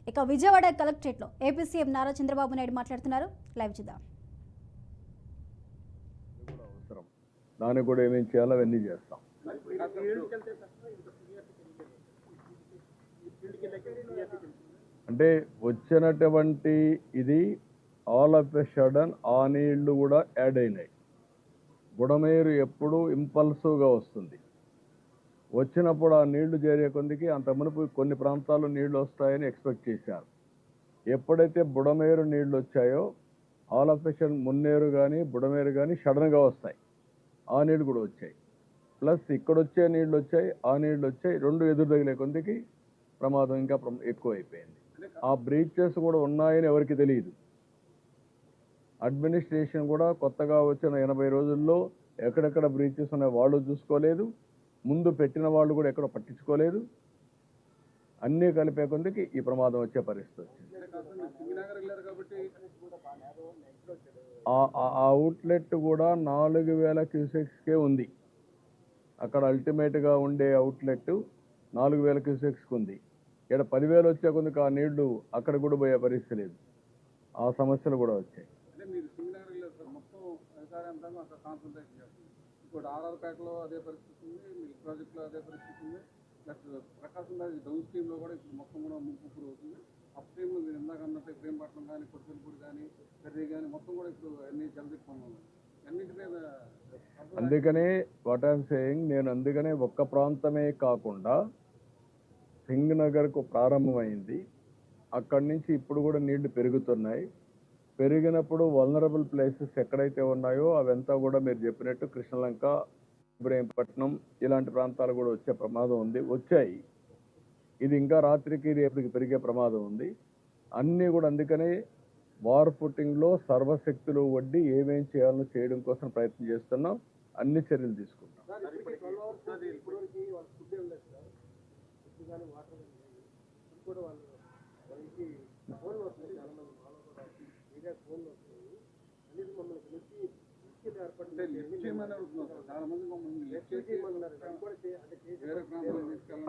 ఇక విజయవాడ కలెక్టరేట్లో AP CM Nara Chandrababu Naidu మాట్లాడుతున్నారు. లైవ్ చూద్దాం. దానికి కూడా ఏమేం చేయాలో అవన్నీ చేస్తాం. అంటే వచ్చినటువంటి ఇది ఆల్ ఆఫ్ ఎ సడన్ ఆ నీళ్లు కూడా యాడ్ అయినాయి. బుడమేరు ఎప్పుడు ఇంపల్సివ్గా వస్తుంది. వచ్చినప్పుడు ఆ నీళ్లు చేరే కొందికి అంత మునుపు కొన్ని ప్రాంతాల్లో నీళ్లు వస్తాయని ఎక్స్పెక్ట్ చేశారు. ఎప్పుడైతే బుడమేరు నీళ్లు వచ్చాయో all of a sudden Munneru కానీ బుడమేరు కానీ సడన్గా వస్తాయి. ఆ నీళ్లు కూడా వచ్చాయి. ప్లస్ ఇక్కడ వచ్చే నీళ్లు వచ్చాయి, ఆ నీళ్లు వచ్చాయి. రెండు ఎదురు తగిలే కొందికి ప్రమాదం ఇంకా ఎక్కువ అయిపోయింది. ఆ బ్రీచెస్ కూడా ఉన్నాయని ఎవరికి తెలియదు. అడ్మినిస్ట్రేషన్ కూడా కొత్తగా వచ్చిన 80 రోజుల్లో ఎక్కడెక్కడ బ్రీచెస్ ఉన్నాయో వాళ్ళు చూసుకోలేదు. ముందు పెట్టిన వాళ్ళు కూడా ఎక్కడ పట్టించుకోలేదు. అన్నీ కలిపే కొందికి ఈ ప్రమాదం వచ్చే పరిస్థితి వచ్చింది. ఆ అవుట్లెట్ కూడా 4000 క్యూసెక్స్కే ఉంది. అక్కడ అల్టిమేట్గా ఉండే అవుట్లెట్ 4000 క్యూసెక్స్కి ఉంది. ఇక్కడ 10,000 వచ్చే కొందుకు ఆ నీళ్లు అక్కడ కూడా పోయే పరిస్థితి లేదు. ఆ సమస్యలు కూడా వచ్చాయి. ఇప్పుడు ఆర్ఆర్పేటలో అదే పరిస్థితి ఉంది, మిల్క్ ప్రాజెక్ట్లో అదే పరిస్థితి ఉంది, ప్లస్ ప్రకాశం డౌన్ స్ట్రీమ్లో కూడా ఇప్పుడు మొత్తం కూడా ముంపు అవుతుంది. అప్ స్ట్రీమ్లో మీరు ఇందాక అన్నట్టు ప్రేమపట్నం కానీ కొట్టుపూడి కానీ కర్రీ కానీ మొత్తం కూడా ఇప్పుడు అన్ని జలదిక్కున్నాం. అన్నింటి మీద అందుకనే వాట్ ఐఎమ్ సేయింగ్, నేను అందుకనే ఒక్క ప్రాంతమే కాకుండా సింగ్ నగర్కు ప్రారంభమైంది. అక్కడి నుంచి ఇప్పుడు కూడా నీళ్లు పెరుగుతున్నాయి. పెరిగినప్పుడు వల్నరబుల్ ప్లేసెస్ ఎక్కడైతే ఉన్నాయో అవంతా కూడా మీరు చెప్పినట్టు కృష్ణలంక, ఇబ్రహీంపట్నం ఇలాంటి ప్రాంతాలు కూడా వచ్చే ప్రమాదం ఉంది. వచ్చాయి. ఇది ఇంకా రాత్రికి రేపటికి పెరిగే ప్రమాదం ఉంది. అన్నీ కూడా అందుకనే వార్ ఫుటింగ్లో సర్వశక్తులు వడ్డీ ఏమేం చేయాలో చేయడం కోసం ప్రయత్నం చేస్తున్నాం. అన్ని చర్యలు తీసుకుంటాం.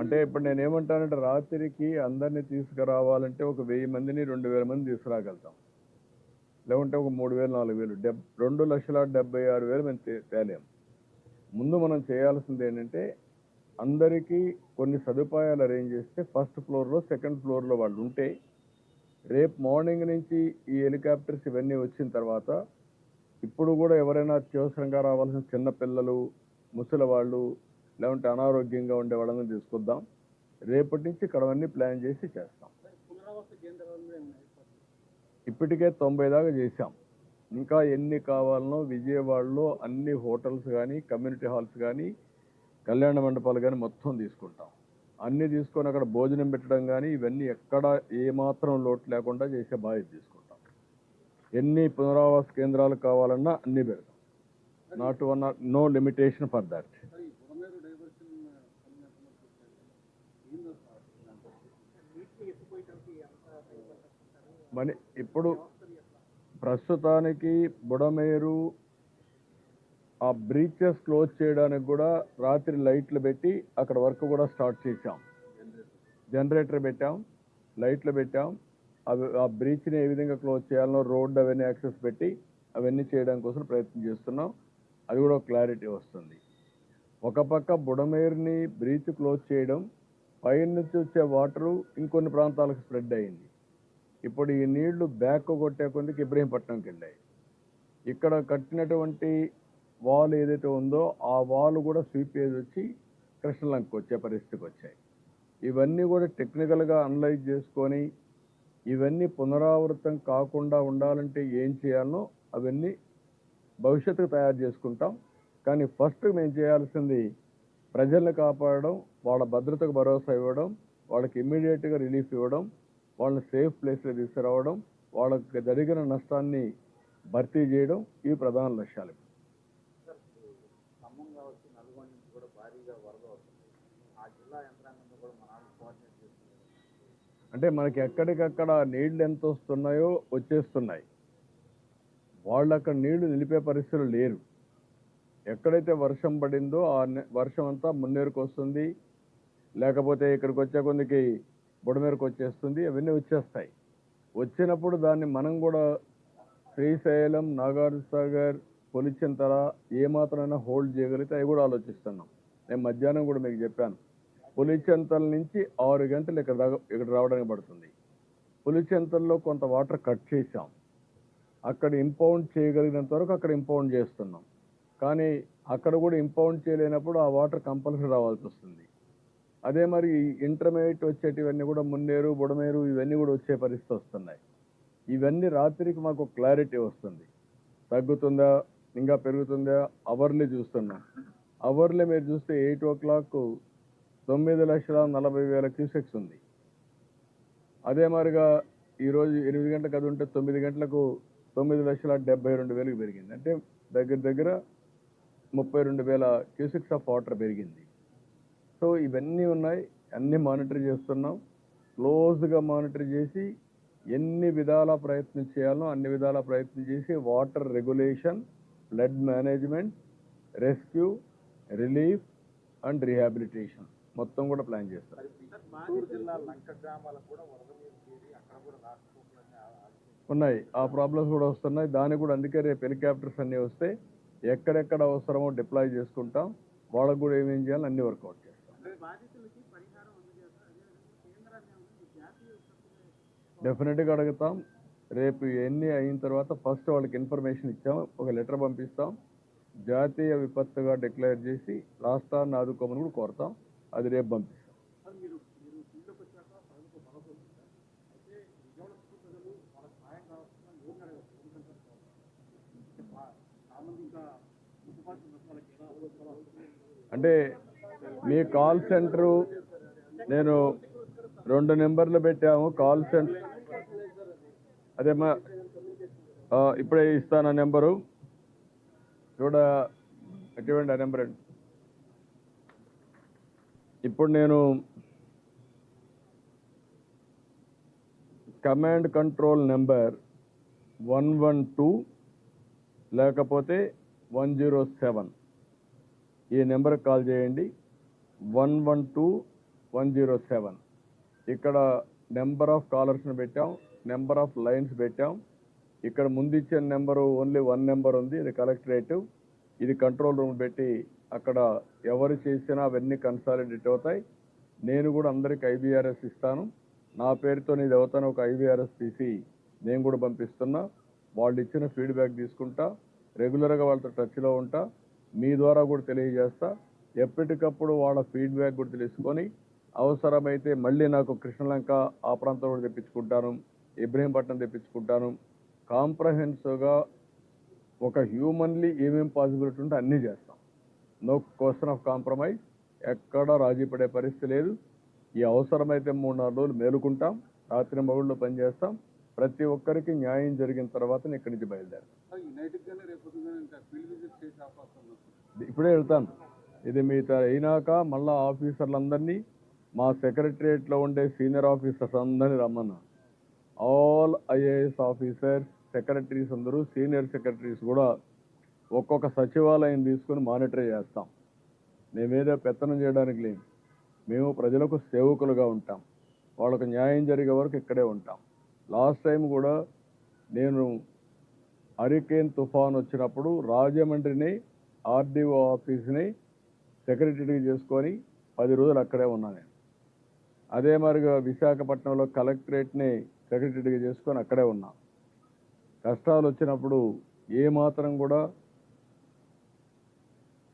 అంటే ఇప్పుడు నేనేమంటానంటే రాత్రికి అందరినీ తీసుకురావాలంటే ఒక 1000 మందిని 2000 మంది తీసుకురాగలుగుతాం. లేకుంటే ఒక 3000 4000 2,76,000 మేము తేలేం. ముందు మనం చేయాల్సింది ఏంటంటే అందరికీ కొన్ని సదుపాయాలు అరేంజ్ చేస్తే ఫస్ట్ ఫ్లోర్లో సెకండ్ ఫ్లోర్లో వాళ్ళు ఉంటే రేపు మార్నింగ్ నుంచి ఈ హెలికాప్టర్స్ ఇవన్నీ వచ్చిన తర్వాత ఇప్పుడు కూడా ఎవరైనా అత్యవసరంగా రావాల్సిన చిన్నపిల్లలు, ముసలి వాళ్ళు, లేకుంటే అనారోగ్యంగా ఉండే వాళ్ళని తీసుకొద్దాం. రేపటి నుంచి ఇక్కడ అన్నీ ప్లాన్ చేసి చేస్తాం. ఇప్పటికే 90 దాకా చేశాం. ఇంకా ఎన్ని కావాలనో విజయవాడలో అన్ని హోటల్స్ కానీ కమ్యూనిటీ హాల్స్ కానీ కళ్యాణ మండపాలు కానీ మొత్తం తీసుకుంటాం. అన్నీ తీసుకొని అక్కడ భోజనం పెట్టడం కానీ ఇవన్నీ ఎక్కడ ఏమాత్రం లోటు లేకుండా చేసే బాధ్యత తీసుకుంటాం. ఎన్ని పునరావాస కేంద్రాలు కావాలన్నా అన్నీ పెడతాం. No limitation for that. మరి ఇప్పుడు ప్రస్తుతానికి బుడమేరు ఆ బ్రీచెస్ క్లోజ్ చేయడానికి కూడా రాత్రి లైట్లు పెట్టి అక్కడ వర్క్ కూడా స్టార్ట్ చేశాం. జనరేటర్ పెట్టాం, లైట్లు పెట్టాం. అవి ఆ బ్రీచ్ని ఏ విధంగా క్లోజ్ చేయాలనో రోడ్డు అవన్నీ యాక్సెస్ పెట్టి అవన్నీ చేయడం కోసం ప్రయత్నం చేస్తున్నాం. అది కూడా క్లారిటీ వస్తుంది. ఒక పక్క బుడమేరుని బ్రీచ్ క్లోజ్ చేయడం, పైన నుంచి వచ్చే వాటరు ఇంకొన్ని ప్రాంతాలకు స్ప్రెడ్ అయింది. ఇప్పుడు ఈ నీళ్లు బ్యాక్ కొట్టే కొందికి ఇబ్రహీంపట్నంకి వెళ్ళాయి. ఇక్కడ కట్టినటువంటి వాల్ ఏదైతే ఉందో ఆ వాల్ కూడా స్వీపేజ్ వచ్చి కృష్ణలంకకు వచ్చే పరిస్థితికి వచ్చాయి. ఇవన్నీ కూడా టెక్నికల్గా అనలైజ్ చేసుకొని ఇవన్నీ పునరావృతం కాకుండా ఉండాలంటే ఏం చేయాలనో అవన్నీ భవిష్యత్తుకు తయారు చేసుకుంటాం. కానీ ఫస్ట్ మేము చేయాల్సింది ప్రజల్ని కాపాడడం, వాళ్ళ భద్రతకు భరోసా ఇవ్వడం, వాళ్ళకి ఇమ్మీడియట్గా రిలీఫ్ ఇవ్వడం, వాళ్ళని సేఫ్ ప్లేస్లో తీసుకురావడం, వాళ్ళకి జరిగిన నష్టాన్ని భర్తీ చేయడం ఇవి ప్రధాన లక్ష్యాలు. అంటే మనకి ఎక్కడికక్కడ నీళ్లు ఎంత వస్తున్నాయో వచ్చేస్తున్నాయి. వాళ్ళు అక్కడ నీళ్లు నిలిపే పరిస్థితులు లేరు. ఎక్కడైతే వర్షం పడిందో ఆ వర్షం అంతా మున్నేరుకు వస్తుంది. లేకపోతే ఇక్కడికి వచ్చే కొందికి బుడమేరకు వచ్చేస్తుంది, అవన్నీ వచ్చేస్తాయి. వచ్చినప్పుడు దాన్ని మనం కూడా శ్రీశైలం, నాగార్జున సాగర్, పులిచింతల ఏమాత్రమైనా హోల్డ్ చేయగలిగితే అవి కూడా ఆలోచిస్తున్నాం. నేను మధ్యాహ్నం కూడా మీకు చెప్పాను, పులిచింతల నుంచి 6 గంటలు ఇక్కడ రావడానికి పడుతుంది. పులిచింతల్లో కొంత వాటర్ కట్ చేసాం, అక్కడ ఇంపౌండ్ చేయగలిగినంత వరకు అక్కడ ఇంపౌండ్ చేస్తున్నాం. కానీ అక్కడ కూడా ఇంపౌండ్ చేయలేనప్పుడు ఆ వాటర్ కంపల్సరీ రావాల్సి వస్తుంది. అదే మరి ఇంటర్మీడియట్ వచ్చేటివన్నీ కూడా మున్నేరు, బుడమేరు ఇవన్నీ కూడా వచ్చే పరిస్థితి వస్తున్నాయి. ఇవన్నీ రాత్రికి మాకు క్లారిటీ వస్తుంది, తగ్గుతుందా ఇంకా పెరుగుతుందా అవర్లీ చూస్తున్నాం. అవర్లీ మీరు చూస్తే 8 o'clock 9,40,000 క్యూసెక్స్ ఉంది. అదే మరిగా ఈరోజు 8 గంటలకు అది ఉంటే 9 గంటలకు 9,72,000 పెరిగింది. అంటే దగ్గర దగ్గర 32,000 క్యూసెక్స్ ఆఫ్ వాటర్ పెరిగింది. సో ఇవన్నీ ఉన్నాయి, అన్నీ మానిటర్ చేస్తున్నాం. క్లోజ్గా మానిటర్ చేసి ఎన్ని విధాల ప్రయత్నం చేయాలో అన్ని విధాల ప్రయత్నం చేసి water regulation, flood management, rescue, relief and rehabilitation మొత్తం కూడా ప్లాన్ చేస్తాం. ఉన్నాయి, ఆ ప్రాబ్లమ్స్ కూడా వస్తున్నాయి. దానికి కూడా అందుకే రేపు హెలికాప్టర్స్ అన్నీ వస్తే ఎక్కడెక్కడ అవసరమో డిప్లాయ్ చేసుకుంటాం. వాళ్ళకు కూడా ఏమేం చేయాలో అన్ని వర్కౌట్ చేస్తాం. డెఫినెట్గా అడుగుతాం. రేపు ఎన్ని అయిన తర్వాత ఫస్ట్ వాళ్ళకి ఇన్ఫర్మేషన్ ఇచ్చాం, ఒక లెటర్ పంపిస్తాం, జాతీయ విపత్తుగా డిక్లేర్ చేసి రాష్ట్రాన్ని ఆదుకోమని కూడా కోరుతాం. అది రేపు పంపిస్తాం. అంటే మీ కాల్ సెంటరు నేను 2 నెంబర్లు పెట్టాము కాల్ సెంటర్. అదేమ్మా ఇప్పుడే ఇస్తాను ఆ నెంబరు, చూడ ఎటువంటి ఆ నెంబర్ అండి. ఇప్పుడు నేను కమాండ్ కంట్రోల్ నెంబర్ 112 లేకపోతే 107 ఈ నెంబర్కి కాల్ చేయండి. 112-107 ఇక్కడ నెంబర్ ఆఫ్ కాలర్స్ని పెట్టాం, నెంబర్ ఆఫ్ లైన్స్ పెట్టాం. ఇక్కడ ముందు ఇచ్చిన నెంబరు ఓన్లీ 1 నెంబర్ ఉంది, ఇది కలెక్టరేటివ్. ఇది కంట్రోల్ రూమ్ పెట్టి అక్కడ ఎవరు చేసినా అవన్నీ కన్సాలిడేట్ అవుతాయి. నేను కూడా అందరికి IVRS ఇస్తాను, నా పేరుతో ఇది అవుతాను. ఒక IVRS తీసి నేను కూడా పంపిస్తున్నా. వాళ్ళు ఇచ్చిన ఫీడ్బ్యాక్ తీసుకుంటా, రెగ్యులర్గా వాళ్ళతో టచ్లో ఉంటా, మీ ద్వారా కూడా తెలియజేస్తా. ఎప్పటికప్పుడు వాళ్ళ ఫీడ్బ్యాక్ కూడా తెలుసుకొని అవసరమైతే మళ్ళీ నాకు కృష్ణలంక ఆ ప్రాంతం కూడా తెప్పించుకుంటాను, ఇబ్రహీంపట్నం తెప్పించుకుంటాను. కాంప్రహెన్సివ్గా ఒక హ్యూమన్లీ ఏమేం పాసిబిలిటీ ఉంటే అన్నీ చేస్తాం. నో క్వశ్చన్ ఆఫ్ కాంప్రమైజ్, ఎక్కడ రాజీ పడే పరిస్థితి లేదు. ఈ అవసరమైతే 3-4 రోజులు మేలుకుంటాం, రాత్రి మగుళ్ళు పనిచేస్తాం. ప్రతి ఒక్కరికి న్యాయం జరిగిన తర్వాత ఇక్కడి నుంచి బయలుదేరాం. ఇప్పుడే వెళ్తాను. ఇది మీతో అయినాక మళ్ళీ ఆఫీసర్లందరినీ, మా సెక్రటరియట్లో ఉండే సీనియర్ ఆఫీసర్స్ అందరినీ రమ్మన్నా. ఆల్ IAS ఆఫీసర్స్, సెక్రటరీస్ అందరూ, సీనియర్ సెక్రటరీస్ కూడా ఒక్కొక్క సచివాలయం తీసుకుని మానిటర్ చేస్తాం. మేమేదో పెత్తనం చేయడానికి లేదు, మేము ప్రజలకు సేవకులుగా ఉంటాం. వాళ్ళకు న్యాయం జరిగే వరకు ఇక్కడే ఉంటాం. లాస్ట్ టైం కూడా నేను హరికేన్ తుఫాన్ వచ్చినప్పుడు రాజమండ్రిని RDO ఆఫీస్ని సెక్రటరీ చేసుకొని 10 రోజులు అక్కడే ఉన్నాను నేను. అదే మరిగా విశాఖపట్నంలో కలెక్టరేట్ని సెక్రటరీగా చేసుకొని అక్కడే ఉన్నా. కష్టాలు వచ్చినప్పుడు ఏమాత్రం కూడా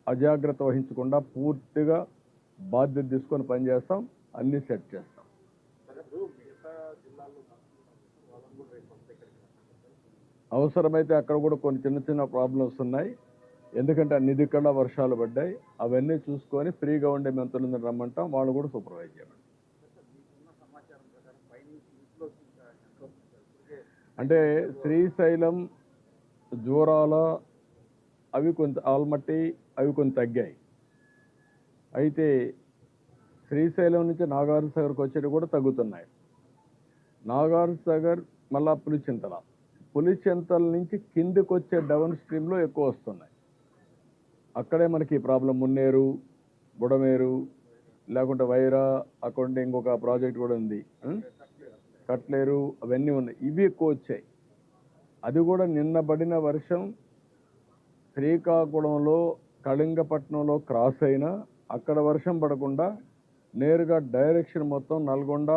అజాగ్రత్త వహించకుండా పూర్తిగా బాధ్యత తీసుకొని పనిచేస్తాం, అన్నీ సెట్ చేస్తాం. అవసరమైతే అక్కడ కూడా కొన్ని చిన్న చిన్న ప్రాబ్లమ్స్ ఉన్నాయి, ఎందుకంటే అన్ని దిక్కల వర్షాలు పడ్డాయి. అవన్నీ చూసుకొని ఫ్రీగా ఉండే మంత్రులను రమ్మంటాం, వాళ్ళు కూడా సూపర్వైజ్ చేయమంటాం. అంటే శ్రీశైలం, జూరాల అవి కొంత ఆల్మట్టి అవి కొంత తగ్గాయి. అయితే శ్రీశైలం నుంచి నాగార్జున సాగర్కి వచ్చేవి కూడా తగ్గుతున్నాయి. నాగార్జున సాగర్ మళ్ళా పులిచింతల నుంచి కిందికి వచ్చే డౌన్ స్ట్రీమ్లో ఎక్కువ వస్తున్నాయి. అక్కడే మనకి ప్రాబ్లం. మున్నేరు, బుడమేరు, లేకుంటే వైరా అక్కడ ఇంకొక ప్రాజెక్ట్ కూడా ఉంది, కట్లేరు, అవన్నీ ఉన్నాయి. ఇవి ఎక్కువ వచ్చాయి. అది కూడా నిన్న పడిన వర్షం శ్రీకాకుళంలో కళింగపట్నంలో క్రాస్ అయినా అక్కడ వర్షం పడకుండా నేరుగా డైరెక్షన్ మొత్తం నల్గొండ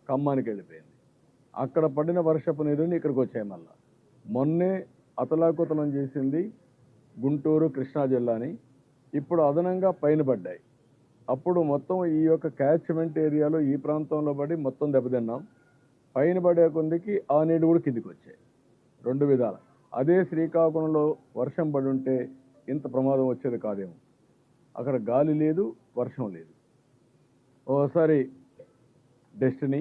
ఖమ్మానికి వెళ్ళిపోయింది. అక్కడ పడిన వర్షపు నీరుని ఇక్కడికి వచ్చాయి. మళ్ళా మొన్నే అతలాకుతలం చేసింది గుంటూరు కృష్ణా జిల్లాని, ఇప్పుడు అదనంగా పైన పడ్డాయి. అప్పుడు మొత్తం ఈ యొక్క క్యాచ్మెంట్ ఏరియాలో ఈ ప్రాంతంలో పడి మొత్తం దెబ్బతిన్నాం. పైన పడే కొందికి ఆ నీళ్ళు కూడా కిందికి వచ్చాయి. రెండు విధాల. అదే శ్రీకాకుళంలో వర్షం పడి ఉంటే ఇంత ప్రమాదం వచ్చేది కాదేమో. అక్కడ గాలి లేదు, వర్షం లేదు. ఓసారి డెస్టినీ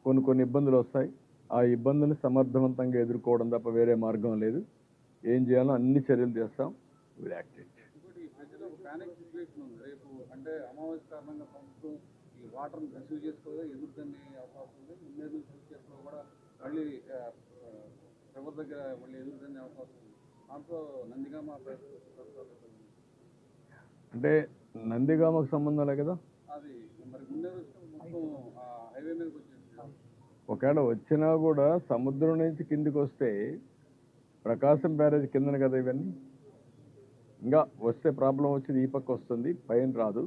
కొన్ని ఇబ్బందులు వస్తాయి. ఆ ఇబ్బందులు సమర్థవంతంగా ఎదుర్కోవడం తప్ప వేరే మార్గం లేదు. ఏం చేయాలో అన్ని చర్యలు చేస్తాం. Will act it. ఇంకోటి ఈ మధ్యలో ఒక ప్యానిక్ సిచ్యువేషన్ ఉంది. రేపు అంటే అమావాస్య కారణంగా ప్రభుత్వం ఈ వాటర్ని రిసీవ్ చేసుకోగా ఎదుర్కొనే అవకాశం ఉంది. ముందు ఫ్యూచర్స్లో కూడా మళ్ళీ ఎవరి దగ్గర మళ్ళీ ఎదుర్కొనే అవకాశం ఉంది. దాంతో నందిగామ అంటే నందిగామకు సంబంధం లే కదా. అది మరి ముందే మొత్తం హైవే మీదకి వచ్చేసి ఒకవేళ వచ్చినా కూడా సముద్రం నుంచి కిందికి వస్తే ప్రకాశం బ్యారేజ్ కిందన కదా ఇవన్నీ. ఇంకా వస్తే ప్రాబ్లం వచ్చేది ఈ పక్క వస్తుంది, పైన రాదు.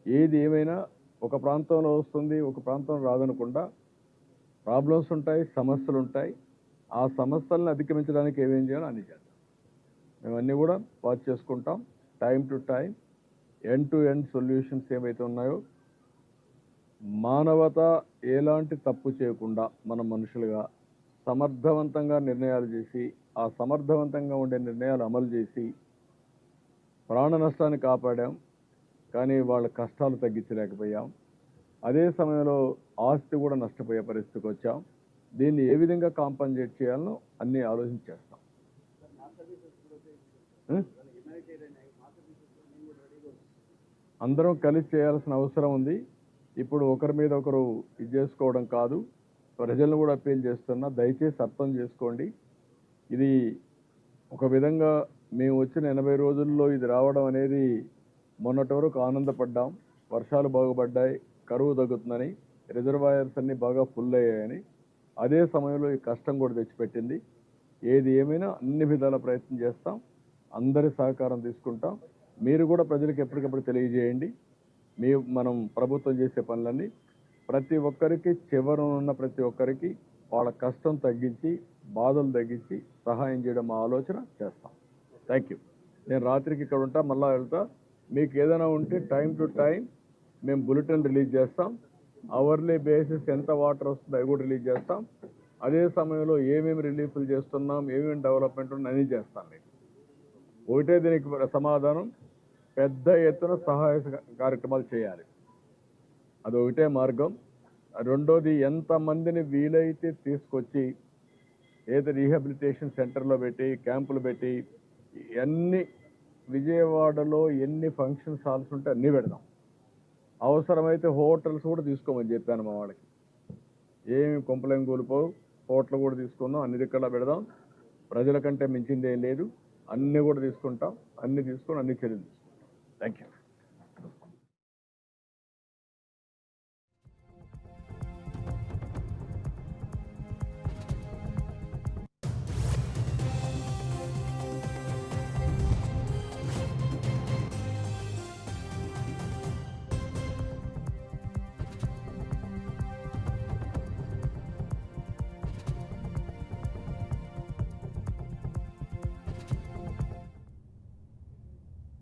ఏది ఏమైనా ఒక ప్రాంతంలో వస్తుంది, ఒక ప్రాంతం రాదనకుండా ప్రాబ్లమ్స్ ఉంటాయి, సమస్యలు ఉంటాయి. ఆ సమస్యలను అధిగమించడానికి ఏమేం చేయాలో అన్ని చేద్దాం. మేము అన్నీ కూడా వాచ్ చేసుకుంటాం. Time to time end to end solutions ఏవైతే ఉన్నాయో మానవత ఎలాంటి తప్పు చేయకుండా మనం మనుషులుగా సమర్థవంతంగా నిర్ణయాలు చేసి ఆ సమర్థవంతంగా ఉండే నిర్ణయాలు అమలు చేసి ప్రాణ నష్టాన్ని కాపాడాం. కానీ వాళ్ళ కష్టాలు తగ్గించలేకపోయాం. అదే సమయంలో ఆస్తి కూడా నష్టపోయే పరిస్థితికి వచ్చాం. దీన్ని ఏ విధంగా కాంపన్సేట్ చేయాలనో అన్నీ ఆలోచించి చేస్తాం. అందరం కలిసి చేయాల్సిన అవసరం ఉంది. ఇప్పుడు ఒకరి మీద ఒకరు ఇది చేసుకోవడం కాదు. ప్రజలను కూడా అప్పీల్ చేస్తున్నా, దయచేసి అర్థం చేసుకోండి. ఇది ఒక విధంగా మేము వచ్చిన 80 రోజుల్లో ఇది రావడం అనేది మొన్నటి వరకు ఆనందపడ్డాం. వర్షాలు బాగుపడ్డాయి, కరువు తగ్గుతుందని, రిజర్వాయర్స్ అన్నీ బాగా ఫుల్ అయ్యాయని. అదే సమయంలో ఈ కష్టం కూడా తెచ్చిపెట్టింది. ఏది ఏమైనా అన్ని విధాల ప్రయత్నం చేస్తాం. అందరి సహకారం తీసుకుంటాం. మీరు కూడా ప్రజలకు ఎప్పటికప్పుడు తెలియజేయండి. మనం ప్రభుత్వం చేసే పనులన్నీ ప్రతి ఒక్కరికి, చివరనున్న ప్రతి ఒక్కరికి వాళ్ళ కష్టం తగ్గించి, బాధలు తగ్గించి సహాయం చేయడం మా ఆలోచన చేస్తాం. Thank you. నేను రాత్రికి ఇక్కడ ఉంటా, మళ్ళీ వెళ్తా. మీకు ఏదైనా ఉంటే టైం టు టైం మేము బులెటిన్ రిలీజ్ చేస్తాం. అవర్లీ బేసిస్ ఎంత వాటర్ వస్తుందో అవి కూడా రిలీజ్ చేస్తాం. అదే సమయంలో ఏమేమి రిలీఫ్లు చేస్తున్నాం, ఏమేమి డెవలప్మెంట్ ఉన్నాయి అన్నీ చేస్తాం. మీకు ఒకటే దీనికి సమాధానం, పెద్ద ఎత్తున సహాయ కార్యక్రమాలు చేయాలి. అదొకటే మార్గం. రెండోది, ఎంతమందిని వీలైతే తీసుకొచ్చి ఏదో రీహాబిలిటేషన్ సెంటర్లో పెట్టి, క్యాంపులు పెట్టి, అన్ని విజయవాడలో ఎన్ని ఫంక్షన్ హాల్స్ ఉంటే అన్నీ పెడదాం. అవసరమైతే హోటల్స్ కూడా తీసుకోమని చెప్పాను మా వాళ్ళకి. ఏమి కొంపలేం కూలిపోవు, హోటల్ కూడా తీసుకుందాం, అన్ని దిక్కలా పెడదాం. ప్రజల కంటే మించింది ఏం లేదు. అన్నీ కూడా తీసుకుంటాం. అన్ని తీసుకొని అన్ని చర్యలు తీసుకుంటాం. Thank you.